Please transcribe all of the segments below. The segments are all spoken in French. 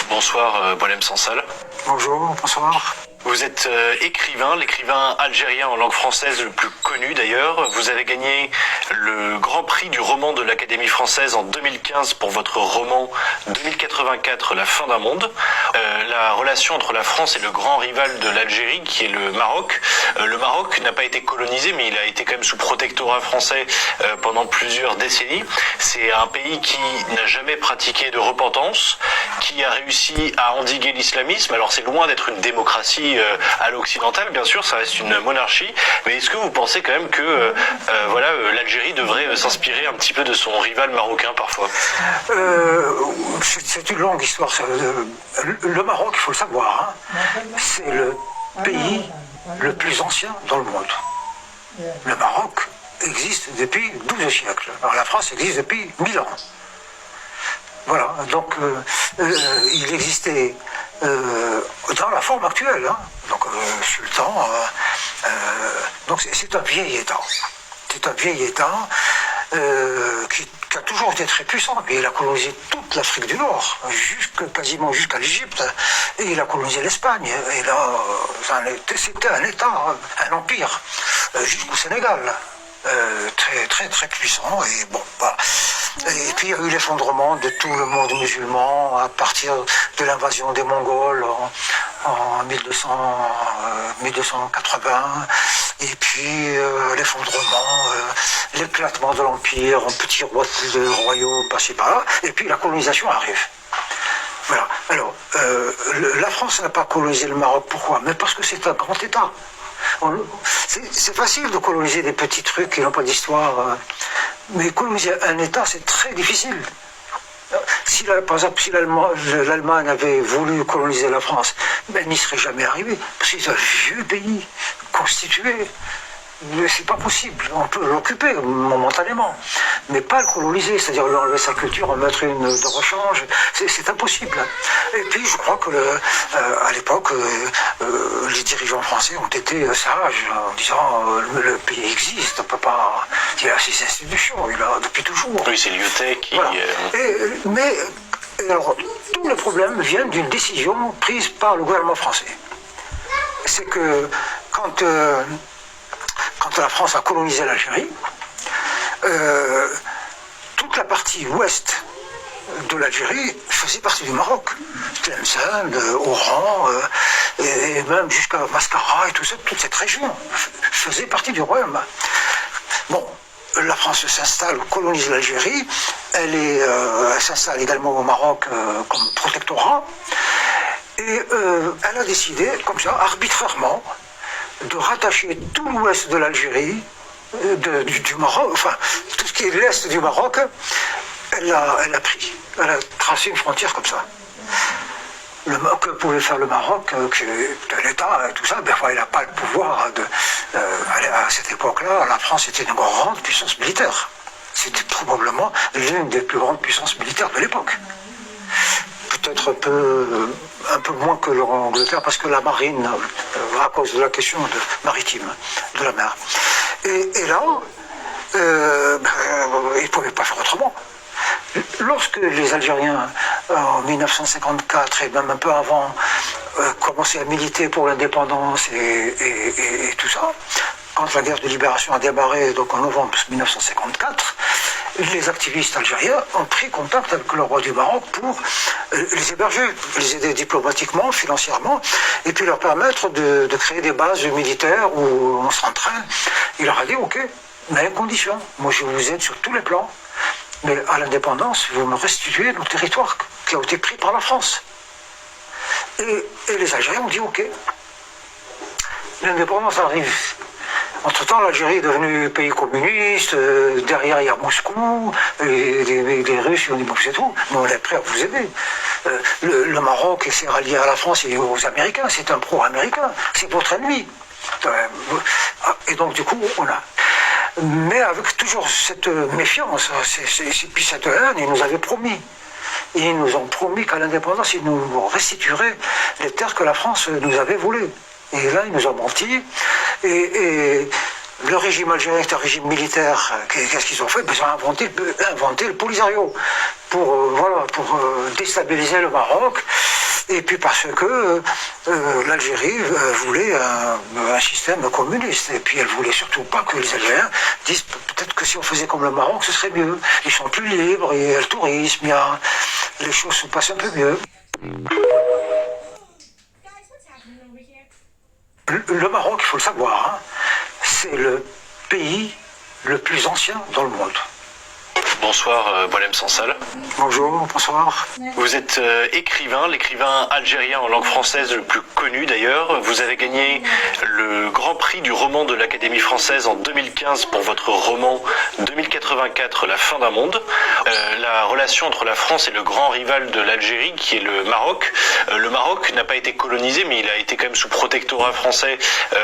Bonsoir, Boualem Sansal. Bonjour, bonsoir. Vous êtes écrivain, l'écrivain algérien en langue française le plus connu d'ailleurs. Vous avez gagné le Grand Prix du roman de l'Académie française en 2015 pour votre roman 2084, La fin d'un monde. La relation entre la France et le grand rival de l'Algérie, qui est le Maroc. Le Maroc n'a pas été colonisé, mais il a été quand même sous protectorat français pendant plusieurs décennies. C'est un pays qui n'a jamais pratiqué de repentance, qui a réussi à endiguer l'islamisme. Alors c'est loin d'être une démocratie à l'occidental, bien sûr, ça reste une monarchie, mais est-ce que vous pensez quand même que l'Algérie devrait s'inspirer un petit peu de son rival marocain parfois? C'est une longue histoire. Le Maroc, il faut le savoir, c'est le pays le plus ancien dans le monde. Le Maroc existe depuis 12 siècles. Alors la France existe depuis 1000 ans. Voilà, donc il existait dans la forme actuelle, donc sultan, donc c'est un vieil État. C'est un vieil État qui a toujours été très puissant. Et il a colonisé toute l'Afrique du Nord, quasiment jusqu'à l'Égypte, et il a colonisé l'Espagne. Et là, c'était un État, un empire, jusqu'au Sénégal. Très puissant, et bon, voilà. Et puis il y a eu l'effondrement de tout le monde musulman à partir de l'invasion des Mongols en 1280, et puis l'effondrement, l'éclatement de l'empire en petits royaumes par-ci par-là, et puis la colonisation arrive. Voilà. Alors, la France n'a pas colonisé le Maroc, pourquoi? Mais parce que c'est un grand État. C'est facile de coloniser des petits trucs qui n'ont pas d'histoire, mais coloniser un État, c'est très difficile. Par exemple, si l'Allemagne avait voulu coloniser la France, elle n'y serait jamais arrivée, parce que c'est un vieux pays constitué. Mais c'est pas possible. On peut l'occuper momentanément, mais pas le coloniser, c'est-à-dire lui enlever sa culture, en mettre une de rechange. C'est impossible. Et puis je crois que à l'époque, les dirigeants français ont été sages en disant le pays existe, on peut pas. Il a ses institutions, il a depuis toujours. Oui, c'est l'IET qui. Voilà. Mais alors, tous les problèmes viennent d'une décision prise par le gouvernement français. C'est que quand la France a colonisé l'Algérie, toute la partie ouest de l'Algérie faisait partie du Maroc. Tlemcen, Oran, et même jusqu'à Mascara et tout ça, toute cette région faisait partie du royaume. Bon, la France s'installe, colonise l'Algérie, elle s'installe également au Maroc comme protectorat, et elle a décidé, comme ça, arbitrairement, de rattacher tout l'ouest de l'Algérie, du Maroc, enfin, tout ce qui est l'est du Maroc, elle a pris. Elle a tracé une frontière comme ça. Que pouvait faire le Maroc, l'État et tout ça, ben, il n'a pas le pouvoir à cette époque-là, la France était une grande puissance militaire. C'était probablement l'une des plus grandes puissances militaires de l'époque. Peut-être un peu moins que l'Angleterre, parce que la marine, à cause de la question maritime, de la mer. Et là, ils ne pouvaient pas faire autrement. Lorsque les Algériens, en 1954 et même un peu avant, commençaient à militer pour l'indépendance et tout ça, quand la guerre de libération a démarré, donc en novembre 1954, les activistes algériens ont pris contact avec le roi du Maroc pour les héberger, les aider diplomatiquement, financièrement, et puis leur permettre de créer des bases militaires où on s'entraîne. Il leur a dit, ok, mais à une condition, moi je vous aide sur tous les plans, mais à l'indépendance, vous me restituez nos territoires qui ont été pris par la France. Et les Algériens ont dit, ok, l'indépendance arrive. Entre-temps, l'Algérie est devenue pays communiste, derrière il y a Moscou, les Russes ils ont dit bon c'est tout, nous on est prêts à vous aider. Le Maroc s'est rallié à la France et aux Américains, c'est un pro-américain, c'est votre ennemi. Et donc du coup, on a... Mais avec toujours cette méfiance, et puis cette haine, ils nous avaient promis. Et ils nous ont promis qu'à l'indépendance, ils nous restitueraient les terres que la France nous avait volées. Et là, ils nous ont menti. Et le régime algérien est un régime militaire. Qu'est-ce qu'ils ont fait? Ils ont inventé le Polisario pour déstabiliser le Maroc. Et puis parce que l'Algérie voulait un système communiste. Et puis elle voulait surtout pas que les Algériens disent peut-être que si on faisait comme le Maroc, ce serait mieux. Ils sont plus libres, il y a le tourisme, les choses se passent un peu mieux. Le Maroc, il faut le savoir, hein, c'est le pays le plus ancien dans le monde. Bonsoir, Boualem Sansal. Bonjour, bonsoir. Vous êtes écrivain, l'écrivain algérien en langue française le plus connu d'ailleurs. Vous avez gagné le grand prix du roman de l'Académie française en 2015 pour votre roman 2084, La fin d'un monde. La relation entre la France et le grand rival de l'Algérie, qui est le Maroc. Le Maroc n'a pas été colonisé, mais il a été quand même sous protectorat français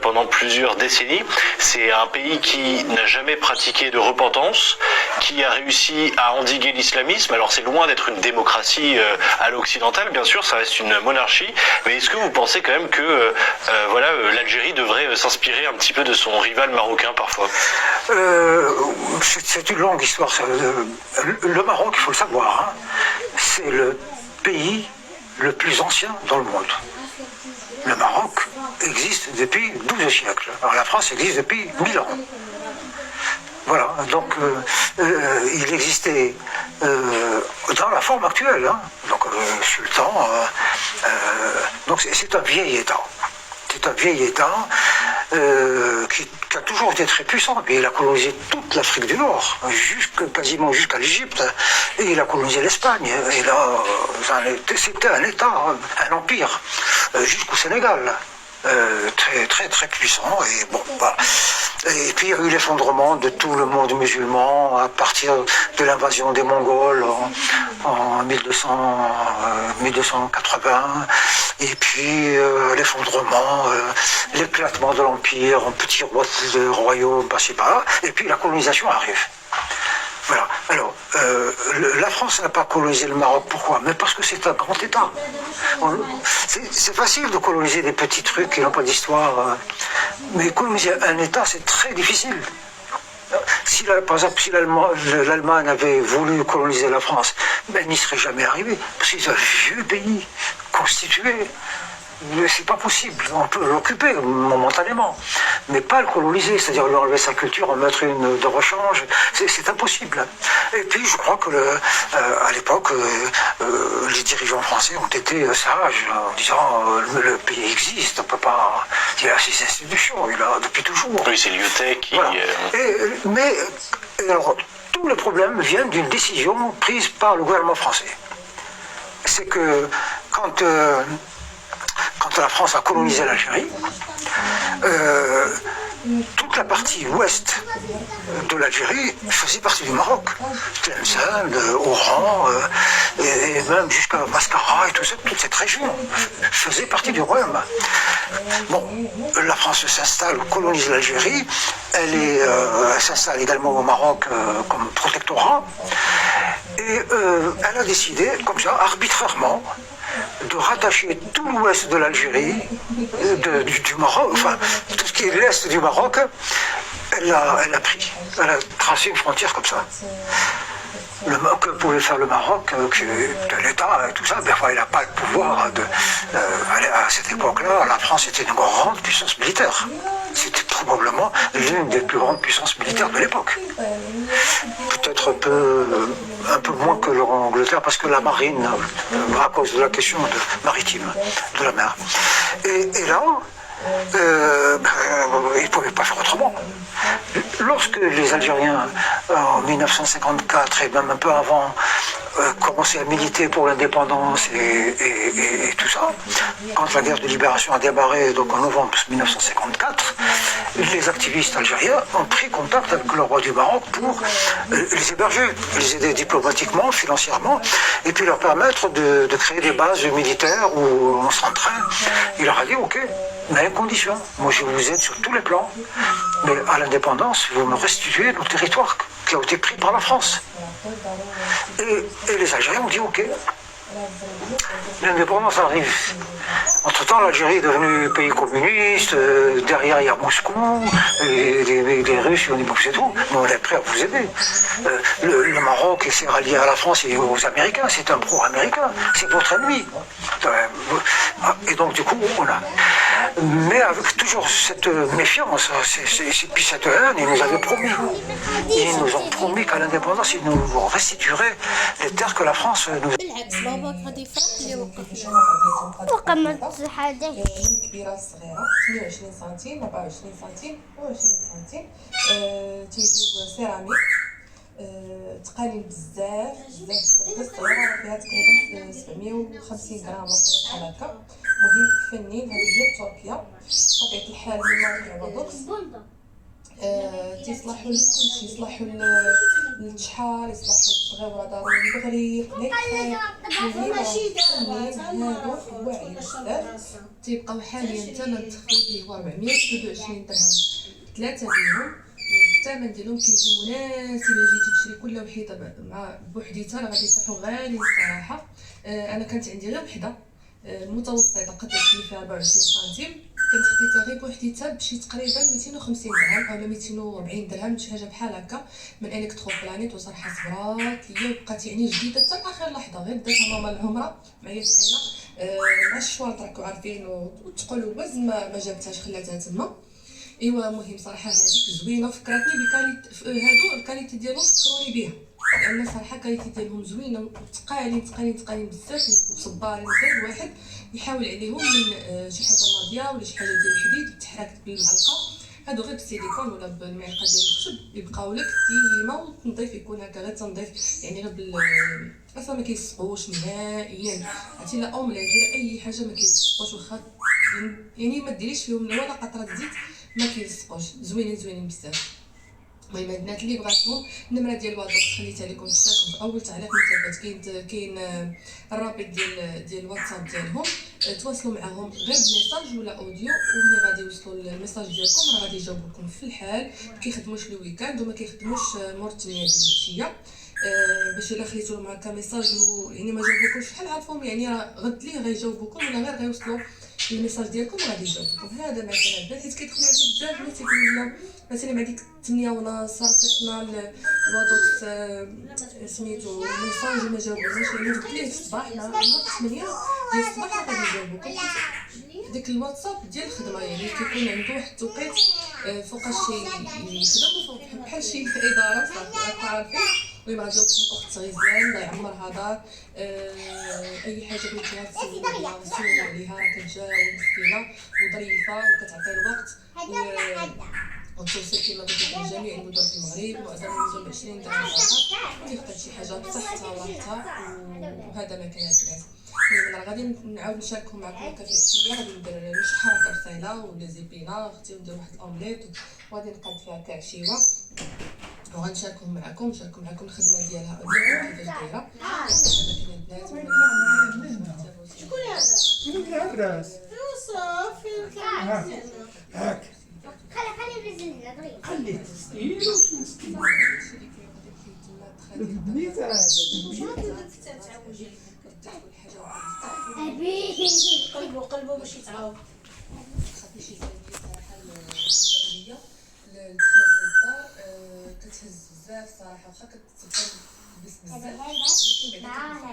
pendant plusieurs décennies. C'est un pays qui n'a jamais pratiqué de repentance, qui a réussi à endiguer l'islamisme. Alors c'est loin d'être une démocratie à l'occidentale, bien sûr, ça reste une monarchie, mais est-ce que vous pensez quand même que l'Algérie devrait s'inspirer un petit peu de son rival marocain parfois? C'est une longue histoire. Le Maroc, il faut le savoir, hein, c'est le pays le plus ancien dans le monde. Le Maroc existe depuis 12 siècles. Alors la France existe depuis 1000 ans. Voilà, donc il existait dans la forme actuelle, hein, donc sultan, donc c'est un vieil État. C'est un vieil État qui a toujours été très puissant. Et il a colonisé toute l'Afrique du Nord, quasiment jusqu'à l'Égypte, et il a colonisé l'Espagne. Et là, c'était un État, un empire, jusqu'au Sénégal. Très puissant, et bon, voilà. Et puis il y a eu l'effondrement de tout le monde musulman à partir de l'invasion des Mongols en 1280, et puis l'effondrement, l'éclatement de l'empire en petits royaumes, et puis la colonisation arrive. Voilà. Alors, la France n'a pas colonisé le Maroc. Pourquoi? Mais parce que c'est un grand État. C'est facile de coloniser des petits trucs qui n'ont pas d'histoire. Mais coloniser un État, c'est très difficile. Par exemple, si l'Allemagne avait voulu coloniser la France, ben, elle n'y serait jamais arrivée. Parce que c'est un vieux pays constitué. C'est pas possible. On peut l'occuper momentanément, mais pas le coloniser, c'est-à-dire lui enlever sa culture, en mettre une de rechange. C'est impossible. Et puis je crois que à l'époque, les dirigeants français ont été sages en disant le pays existe, on peut pas. Il y a ces institutions, il a depuis toujours. Oui, c'est l'IETEC qui. Voilà. Mais alors, tout le problème vient d'une décision prise par le gouvernement français. C'est que quand la France a colonisé l'Algérie, toute la partie ouest de l'Algérie faisait partie du Maroc. Tlemcen, Oran, et même jusqu'à Mascara et tout ça, toute cette région faisait partie du royaume. Bon, la France s'installe, colonise l'Algérie, elle s'installe également au Maroc comme protectorat, et elle a décidé, comme ça, arbitrairement, de rattacher tout l'ouest de l'Algérie, du Maroc, enfin tout ce qui est l'est du Maroc, elle a tracé une frontière comme ça. Que pouvait faire le Maroc, de l'État et tout ça, ben, enfin, il n'a pas le pouvoir à cette époque-là, la France était une grande puissance militaire. C'était probablement l'une des plus grandes puissances militaires de l'époque. Peut-être un peu moins que l'Angleterre, parce que la marine, à cause de la question maritime, de la mer. Et là, ils ne pouvaient pas faire autrement. Lorsque les Algériens, en 1954 et même un peu avant, commençaient à militer pour l'indépendance et tout ça, quand la guerre de libération a démarré, donc en novembre 1954, les activistes algériens ont pris contact avec le roi du Maroc pour les héberger, les aider diplomatiquement, financièrement, et puis leur permettre de créer des bases militaires où on s'entraîne. Il leur a dit, ok, mais à une condition, moi je vous aide sur tous les plans, mais à l'indépendance, vous me restituez nos territoires qui ont été pris par la France. Et les Algériens ont dit ok. L'indépendance arrive Entre-temps, l'Algérie est devenue pays communiste, derrière il y a Moscou, et les Russes, on dit bon, c'est tout, nous on est prêts à vous aider. Le Maroc s'est rallié à la France et aux Américains, c'est un pro-américain, c'est votre ennemi. Et donc du coup, voilà. Mais avec toujours cette méfiance, et puis cette haine, ils nous avaient promis. Ils nous ont promis qu'à l'indépendance, ils nous restitueraient les terres que la France nous بالعكس باباك غادي يفرح اللي وقف وقمت حاجة كبيره صغيره 28 سنتيم 24 سنتيم 20 سنتيم تيجيو سيراميك تقالين بزاف بزاف الصغيره فيها تقريبا 750 غرام وقيله بحال هكا مهم فنين هذه هي تركيا بطبيعه الحال من موقع بوكس تيصلحوا لكلشي يصلحوا للشحار يصلحوا للصغير ضروري بغريق نكهه هادو واعيين بزاف تيبقاو حاليا الثمن التخفيضي هو 422 درهم ثلاثه ديالهم والثمن ديالهم كيجي مناسب الا جيتي تشري كل وحده مع بوحديتها راه غادي يصبحوا غاليين الصراحه. انا كانت عندي غير وحده المتوسطه قدرت فيها 24 سنتيم كانت خديتها غير بوحديتها بشي تقريبا 250 درهم اولا 240 درهم شي حاجه بحال هكا من الكترو بلانيت وصراحه صبرات ليا وبقات يعني جديده حتى لاخر لحظه غير داتها ماما العمره معايا ثقيله مع الشواط راكو عارفين وتقولوا وزن ما جابتهاش خلاتها تما. ايوا المهم صراحه هذيك زوينه فكرتني هادو الكاليتي ديالهم فكروني بها لان صراحه الكاليتي ديالهم زوينه تقالين بزاف وصبارين غير الواحد يحاول عليهم من شي حاجه ناضيه ولا شي حاجه ديال الحديد تحرك بالمعلقه هادو غير بالسيليكون ولا بالمعلقه ديال الخشب يبقاو لك ديما والتنظيف يكون هكا غير تنظيف يعني غير اصلا ما كيسقوش نهائيا عرفتي لا اومليت ولا اي حاجه ما كيسقوش واخا يعني ما ديريش فيهم ولا قطره زيت ما كيلصقوش زوينين بزاف. المهم البنات اللي بغاتهم النمره ديال الواتساب خليتها لكم في الشاشه في اول تعليق مثبت كاين الرابط ديال الواتساب ديالهم تواصلوا معهم غير بميساج ولا اوديو وملي غادي يوصلوا الميساج ديالكم راه غادي يجاوبوكم في الحال ما كيخدموش الويكاند وما كيخدموش مور 8 ديال العشيه باش الا خليتو لهم هكا ميساج يعني ما جاوبوكمش شحال عارفهم يعني راه غد ليه غيجاوبوكم ولا غير غيوصلوا الميساج ديالكم غادي يجاوبكم. هذا مثلا البنات حيت كيدخل على بزاف الناس يقولوا لنا مثلا مع ديك 8 ونص صيفطنا الواتوكس سميتو ميساج وما جاوبوناش يعني قلت ليه الصباح مع 8 ديال الصباح غادي يجاوبوكم ديك الواتساب ديال الخدمه يعني كيكون عنده واحد التوقيت فوقاش يخدم بحال شي اداره صافي راكم عارفين. المهم غنجاوبكم اخت غزال الله يعمرها دار اي حاجه بغيتيها تسولوا عليها راه كتجاوب مسكينه وظريفه وكتعطي الوقت وتوصل كما قلت لكم جميع المدن في المغرب معظم المدن ب 20 درهم فقط اللي اختار شي حاجه بصحتها وراحتها وهذا ما كان البنات. المهم راه غادي نعاود نشاركهم معكم كفايه غادي ندير نشحر هكا رساله ولا زيبينا اختي وندير واحد الاومليت وغادي نقاد فيها هكا عشيوه وغنشاركهم معكم الخدمه ديالها كيفاش دايره. شكون هذا؟ العباس صافي هاك خلي بزنة دغيا خليه تستيل واش نستيل البنيت هذا أبي قلبو باش يتعاود خاطر شي زاويه الدخله ديال الدار كتهز بزاف صراحه واخا كتبان بزاف ولكن بعدا